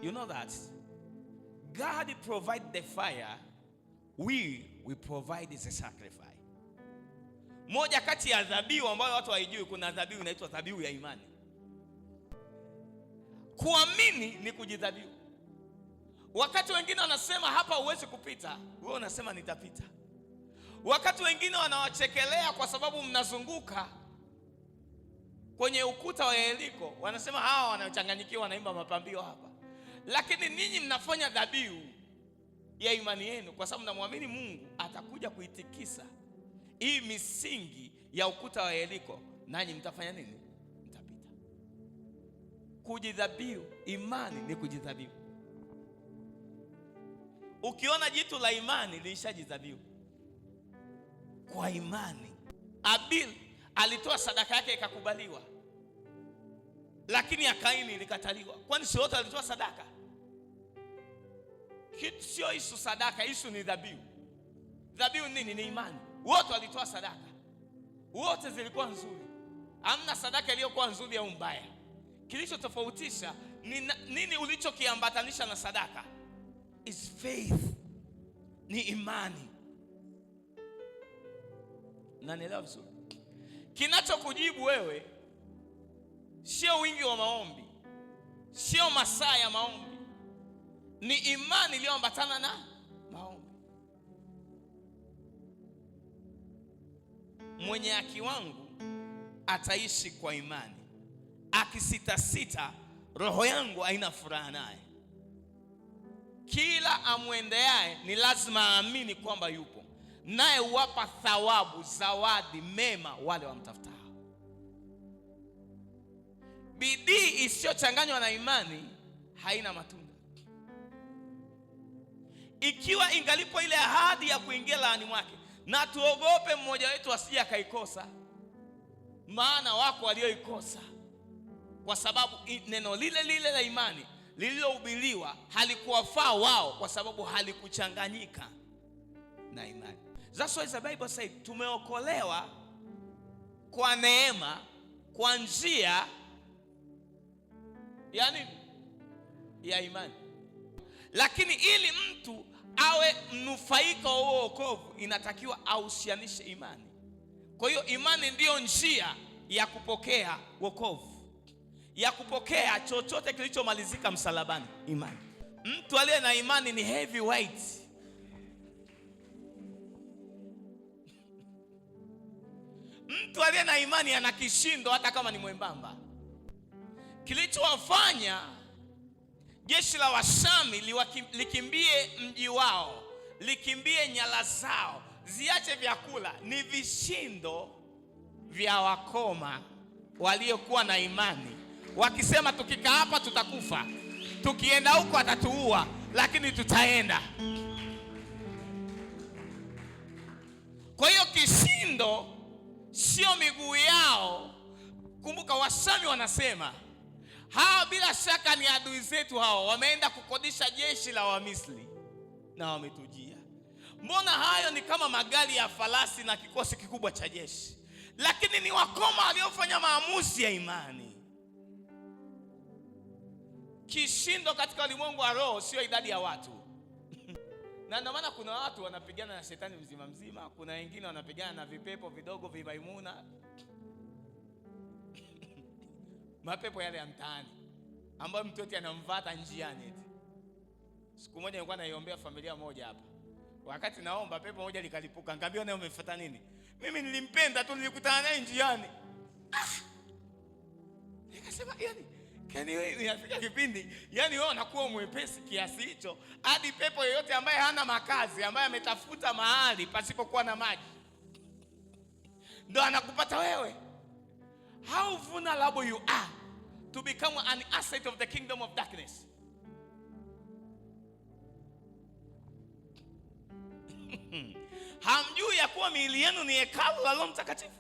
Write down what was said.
You know that God provide the fire, we provide the sacrifice. Moja kati ya dhabihu ambayo watu haijui, kuna dhabihu inaitwa dhabihu ya imani. Kuamini ni kujidhabihu. Wakati wengine wanasema hapa huwezi kupita, wewe unasema nitapita. Wakati wengine wanawachekelea kwa sababu mnazunguka kwenye ukuta wa Yeriko, wanasema hawa wanachanganyikiwa, wanaimba mapambio hapa. Lakini ninyi mnafanya dhabihu ya imani yenu kwa sababu mnamwamini Mungu atakuja kuitikisa hii misingi ya ukuta wa Yeriko, nanyi mtafanya nini? Mtapita. Kujidhabihu, imani ni kujidhabihu. Ukiona jitu la imani lishajidhabihu kwa imani. Abel alitoa sadaka yake ikakubaliwa, lakini ya Kaini ilikataliwa. Kwani si wote walitoa sadaka? Sio isu sadaka, isu ni dhabihu. Dhabihu nini? Ni imani. Wote walitoa sadaka, wote zilikuwa nzuri. Hamna sadaka iliyokuwa nzuri au mbaya. Kilichotofautisha nini ulichokiambatanisha na sadaka? Is faith, ni imani. Na nielewa vizuri. Kinachokujibu wewe sio wingi wa maombi, sio masaa ya maombi, ni imani iliyoambatana na maombi. Mwenye haki wangu ataishi kwa imani, akisitasita roho yangu haina furaha naye. Kila amwendeaye ni lazima aamini kwamba yupo, naye huwapa thawabu, zawadi, mema wale wamtafutao. Bidii isiyochanganywa na imani haina matunda. Ikiwa ingalipo ile ahadi ya kuingia laani mwake, na tuogope mmoja wetu asije akaikosa, maana wako walioikosa, kwa sababu neno lile lile la imani lililohubiriwa halikuwafaa wao, kwa sababu halikuchanganyika na imani. That's why the Bible says tumeokolewa kwa neema, kwa njia ya imani. Lakini ili mtu awe mnufaika wa wokovu, inatakiwa ahusianishe imani. Kwa hiyo imani ndiyo njia ya kupokea wokovu, ya kupokea chochote kilichomalizika msalabani. Imani. Mtu aliye na imani ni heavyweight. Mtu aliye na imani ana kishindo hata kama ni mwembamba. Kilichowafanya jeshi la Washami likimbie mji wao, likimbie nyala zao, ziache vyakula, ni vishindo vya wakoma waliokuwa na imani, wakisema tukikaa hapa tutakufa, tukienda huko atatuua, lakini tutaenda. Kwa hiyo kishindo sio miguu yao. Kumbuka Washami wanasema hawa bila shaka ni adui zetu, hawa wameenda kukodisha jeshi la Wamisri na wametujia. Mbona hayo ni kama magari ya farasi na kikosi kikubwa cha jeshi, lakini ni wakoma waliofanya maamuzi ya imani. Kishindo katika ulimwengu wa roho sio idadi ya watu. Na ndio maana kuna watu wanapigana na shetani mzima mzima, kuna wengine wanapigana na vipepo vidogo vibaimuna. Mapepo yale ya mtaani ambayo mtu yote anamvata njiani eti. Siku moja nilikuwa naiombea familia moja hapa. Wakati naomba pepo moja likalipuka. Ngambia naye umefuata nini? Mimi nilimpenda tu, nilikutana naye njiani. Nikasema kani wewe inafika kipindi wewe unakuwa mwepesi kiasi hicho hadi pepo yoyote ambaye hana makazi, ambaye ametafuta mahali pasipokuwa na maji, ndo anakupata wewe. How vulnerable you are to become an asset of the kingdom of darkness. Hamjui ya kuwa miili yenu ni hekalu la Roho Mtakatifu?